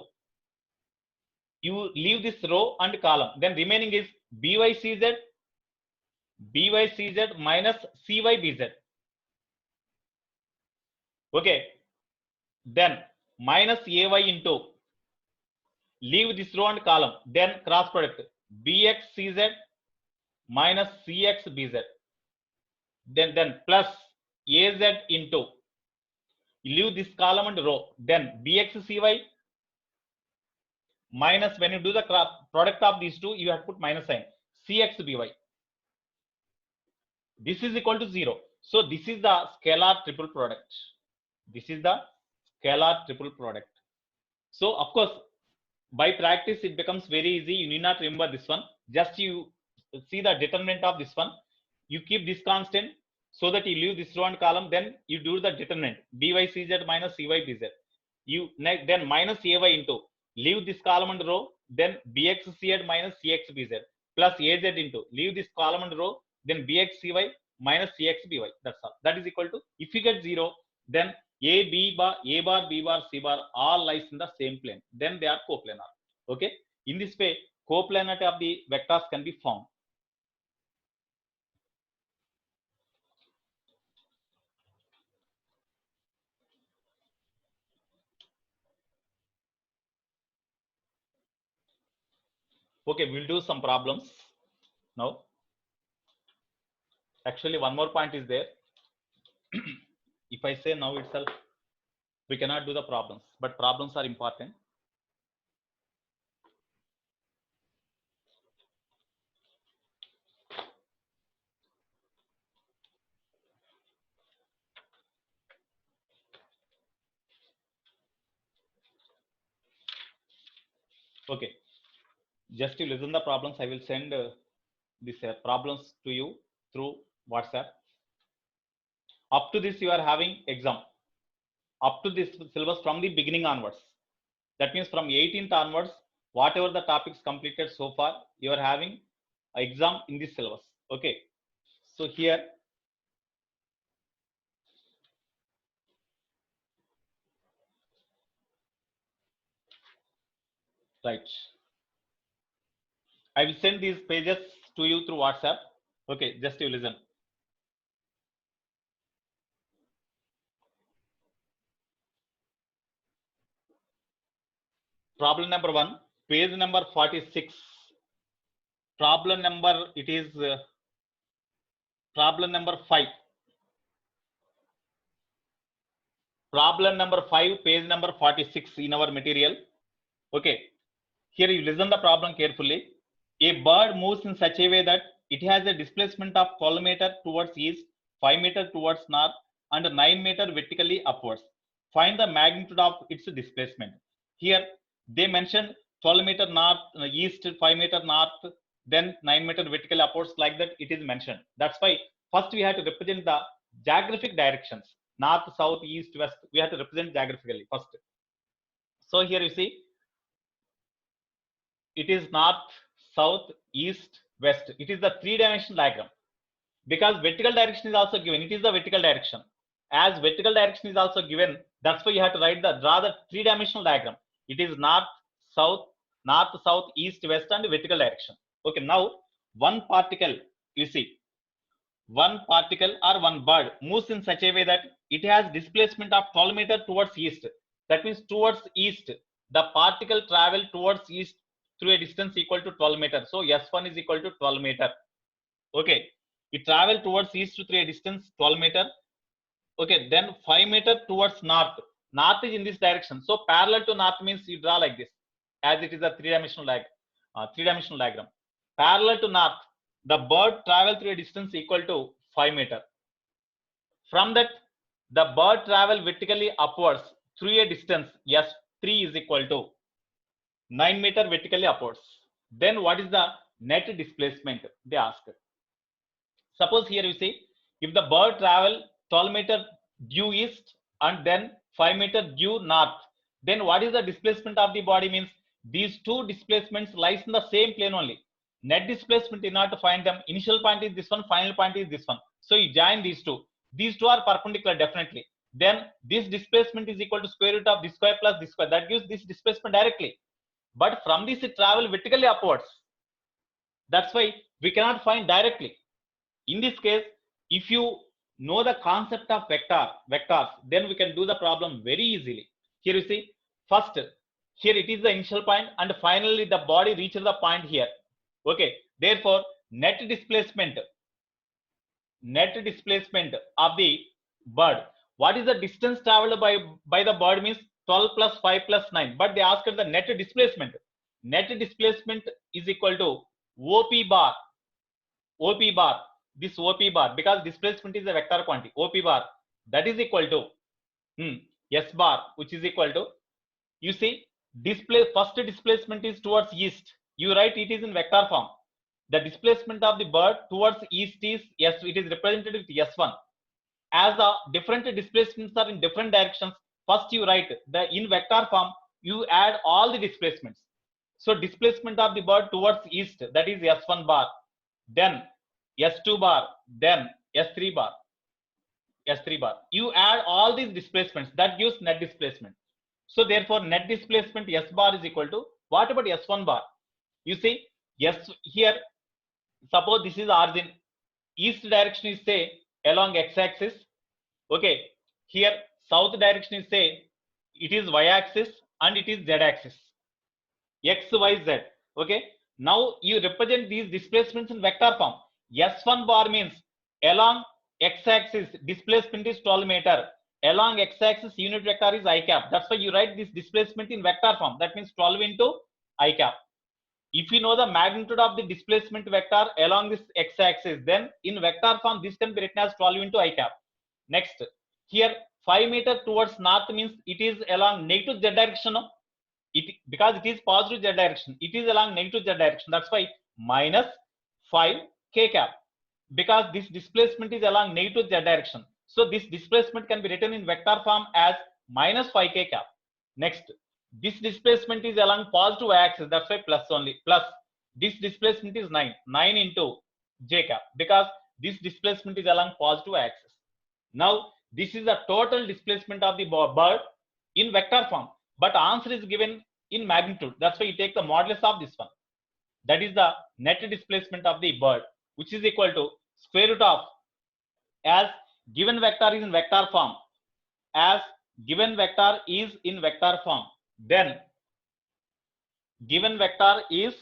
you leave this row and column, then remaining is Bycz minus Cybz. Okay, then minus Ay into, leave this row and column, then cross product Bxcz minus Cxbz, then plus Az into, leave this column and row, then Bxcy minus, when you do the product of these two, you have to put minus sign, Cxby. This is equal to zero. So this is the scalar triple product. This is the scalar triple product. So of course, by practice, it becomes very easy. You need not remember this one. Just you see the determinant of this one. You keep this constant so that you leave this row and column. Then you do the determinant Bycz minus Cybz. You then minus Ay into, leave this column and row. Then Bxcz minus Cxbz plus Az into, leave this column and row. Then Bxcy minus Cxby. That's all. That is equal to, if you get zero, then A bar, B bar, C bar all lies in the same plane. Then they are coplanar. Okay. In this way, coplanarity of the vectors can be found. Okay, we'll do some problems now. Actually, one more point is there. If I say now itself, we cannot do the problems, but problems are important. Okay, just to listen the problems, I will send these problems to you through WhatsApp. Up to this, you are having exam. Up to this syllabus from the beginning onwards. That means from 18th onwards, whatever the topics completed so far, you are having an exam in this syllabus. Okay. So here, right. I will send these pages to you through WhatsApp. Okay, just you listen. Problem number 1, page number 46. Problem number, it is problem number 5. Problem number 5, page number 46 in our material. Okay, here you listen the problem carefully. A bird moves in such a way that it has a displacement of 12 meter towards east, 5 meter towards north, and 9 meter vertically upwards. Find the magnitude of its displacement. Here they mentioned 12 meter north, east, 5 meter north, then 9 meter vertically upwards, like that it is mentioned. That's why first we have to represent the geographic directions, north, south, east, west. We have to represent geographically first. So here you see, it is north, south, east, west. It is the three-dimensional diagram. Because vertical direction is also given. It is the vertical direction. As vertical direction is also given, that's why you have to draw the three-dimensional diagram. It is north, south, east, west, and vertical direction. Okay, now one particle, you see, one particle or one bird moves in such a way that it has displacement of 12 meter towards east. That means towards east, the particle travel towards east through a distance equal to 12 meter. So S1 is equal to 12 meter. Okay, it travel towards east through a distance 12 meter. Okay, then 5 meter towards north. North is in this direction. So parallel to north means you draw like this, as it is a three-dimensional diagram. Parallel to north, the bird travel through a distance equal to 5 meter. From that, the bird travel vertically upwards through a distance S3 is equal to 9 meter vertically upwards. Then what is the net displacement? They ask. Suppose here you see, if the bird travel 12 meter due east and then 5 meter due north, then what is the displacement of the body? Means these two displacements lies in the same plane only. Net displacement, in order to find them, initial point is this one, final point is this one. So you join these two. These two are perpendicular definitely. Then this displacement is equal to square root of this square plus this square. That gives this displacement directly. But from this it travel vertically upwards. That's why we cannot find directly. In this case, if you know the concept of vectors, then we can do the problem very easily. Here you see, first, here it is the initial point and finally the body reaches the point here. Okay, therefore net displacement of the bird. What is the distance traveled by the bird? Means 12 plus 5 plus 9. But they asked the net displacement. Net displacement is equal to OP bar. This OP bar, because displacement is a vector quantity, OP bar, that is equal to S bar, which is equal to, you see, first displacement is towards east. You write it is in vector form. The displacement of the bird towards east is S, it is represented with S1. As the different displacements are in different directions, first you write the in vector form, you add all the displacements. So displacement of the bird towards east, that is S1 bar, then S2 bar, then S3 bar. You add all these displacements, that gives net displacement. So therefore net displacement S bar is equal to, what about S1 bar? You see, yes, here suppose this is origin, east direction is say along x-axis. Okay, here south direction is say it is y-axis and it is z-axis, x, y, z. Okay, now you represent these displacements in vector form. S1 bar means along x-axis displacement is 12 meter. Along x-axis unit vector is I cap. That's why you write this displacement in vector form. That means 12 into I cap. If you know the magnitude of the displacement vector along this x-axis, then in vector form this can be written as 12 into I cap. Next, here 5 meter towards north means it is along negative z direction. No? Because it is positive z direction, it is along negative z direction. That's why minus 5 k cap. Because this displacement is along negative z direction, so this displacement can be written in vector form as minus 5 k cap. Next, this displacement is along positive axis, that's why plus only, plus this displacement is 9 into j cap, because this displacement is along positive axis. Now this is the total displacement of the bird in vector form, but answer is given in magnitude. That's why you take the modulus of this one, that is the net displacement of the bird, which is equal to square root of, as given vector is in vector form, as given vector is in vector form, then given vector is,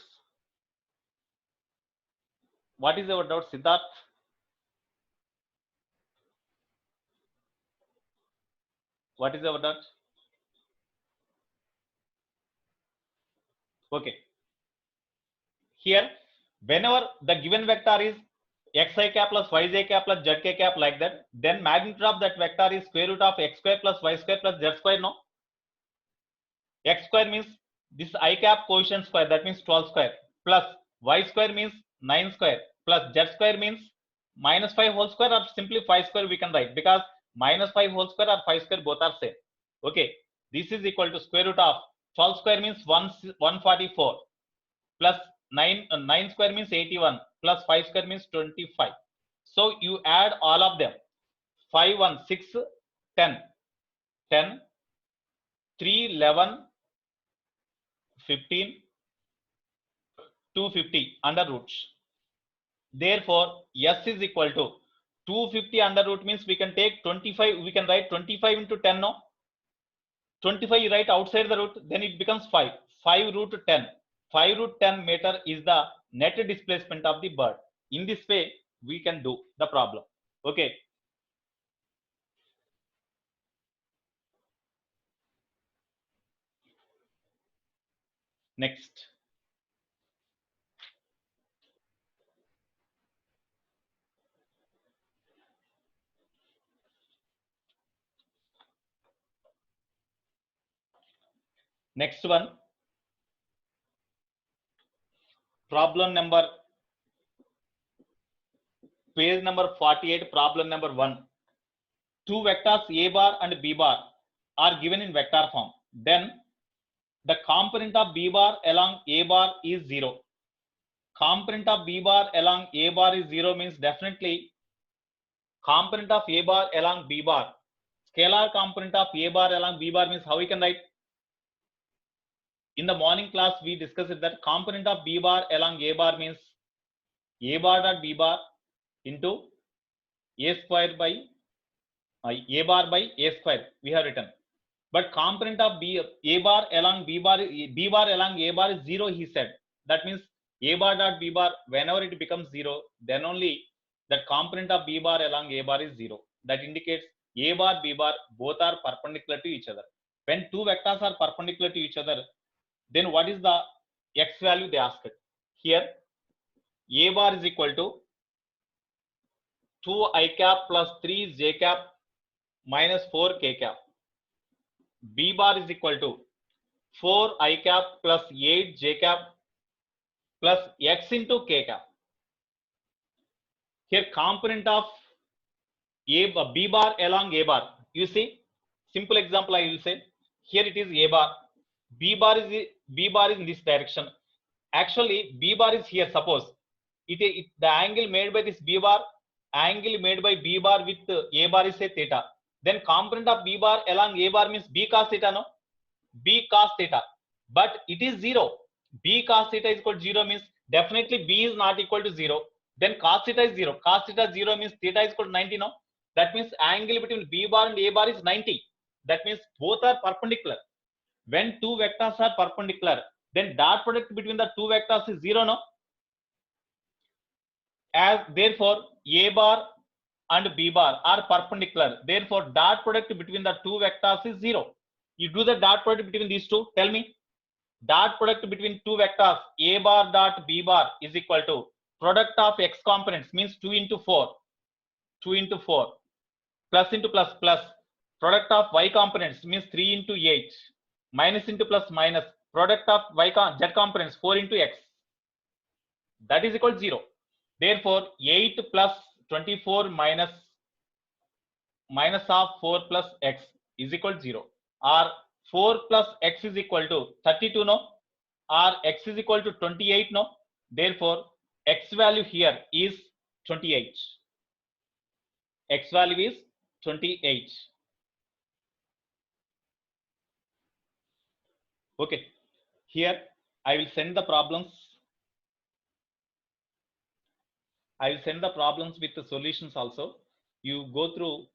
what is our doubt, Siddharth? What is our doubt? Okay. Here, whenever the given vector is xi cap plus yj cap plus zk cap like that, then magnitude of that vector is square root of x square plus y square plus z square. No, x square means this I cap quotient square, that means 12 square, plus y square means 9 square, plus z square means minus 5 whole square, or simply 5 square we can write, because minus 5 whole square or 5 square both are same. Okay, this is equal to square root of 12 square means 144, plus 9 square means 81, plus 5 square means 25. So you add all of them. 5 1 6 10 10 3 11 15 250 under roots. Therefore s is equal to 250 under root means we can take 25, we can write 25 into 10. No, 25 you write outside the root, then it becomes 5 root 10. 5 root 10 meter is the net displacement of the bird. In this way we can do the problem. Okay, next. Next one, problem number, page number 48, problem number 1. Two vectors a bar and b bar are given in vector form. Then the component of b bar along a bar is 0. Component of b bar along a bar is 0 means definitely component of a bar along b bar, scalar component of a bar along b bar means how we can write? In the morning class we discussed that component of b bar along a bar means a bar dot b bar into a square by a bar by a square we have written. But component of a bar along b bar along a bar is 0, he said. That means a bar dot b bar, whenever it becomes 0, then only that component of b bar along a bar is 0. That indicates a bar b bar both are perpendicular to each other. When two vectors are perpendicular to each other, then what is the x value they asked? Here a bar is equal to 2 I cap plus 3 j cap minus 4 k cap. B bar is equal to 4 I cap plus 8 j cap plus x into k cap. Here component of b bar along a bar. You see, simple example I will say. Here it is a bar. B bar is in this direction. Actually b bar is here. Suppose the angle made by this b bar, angle made by b bar with a bar is say theta. Then component of b bar along a bar means b cos theta. No, b cos theta, but it is 0. B cos theta is equal to 0 means definitely b is not equal to 0. Then cos theta is 0. Cos theta 0 means theta is equal to 90. No, that means angle between b bar and a bar is 90. That means both are perpendicular. When two vectors are perpendicular, then dot product between the two vectors is 0. No, as therefore a bar and b bar are perpendicular. Therefore, dot product between the two vectors is 0. You do the dot product between these two. Tell me. Dot product between two vectors a bar dot b bar is equal to product of x components, means 2 into 4 plus into plus plus product of y components, means 3 into 8 minus into plus minus product of z components 4 into x, that is equal to 0. Therefore 8 plus 24 minus of 4 plus x is equal to 0, or 4 plus x is equal to 32, no, or x is equal to 28, no. Therefore x value here is 28. X value is 28. Okay, here I will send the problems. I will send the problems with the solutions also. You go through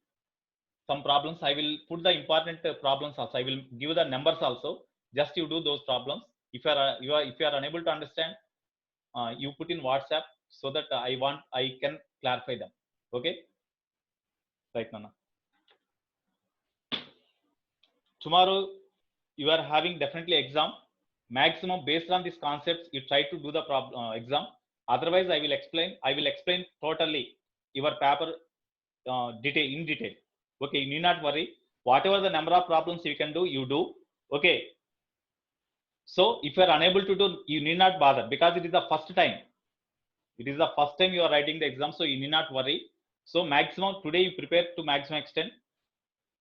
some problems. I will put the important problems also. I will give the numbers also. Just you do those problems. If you are unable to understand, you put in WhatsApp so that I can clarify them. Okay, right, Nana. Tomorrow you are having definitely exam. Maximum based on these concepts, you try to do the exam. Otherwise, I will explain totally your paper in detail. Okay, you need not worry. Whatever the number of problems you can do, you do. Okay. So if you are unable to do, you need not bother, because it is the first time. It is the first time you are writing the exam, so you need not worry. So maximum today you prepare to maximum extent.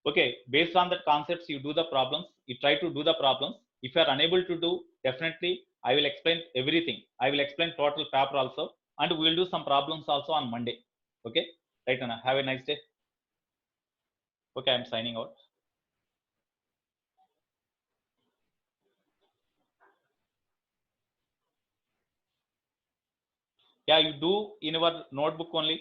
Okay, based on the concepts, you do the problems. You try to do the problems. If you are unable to do, definitely I will explain everything. I will explain total paper also, and we will do some problems also on Monday. Okay, right, Anna. Have a nice day. Okay, I'm signing out. Yeah, you do in your notebook only.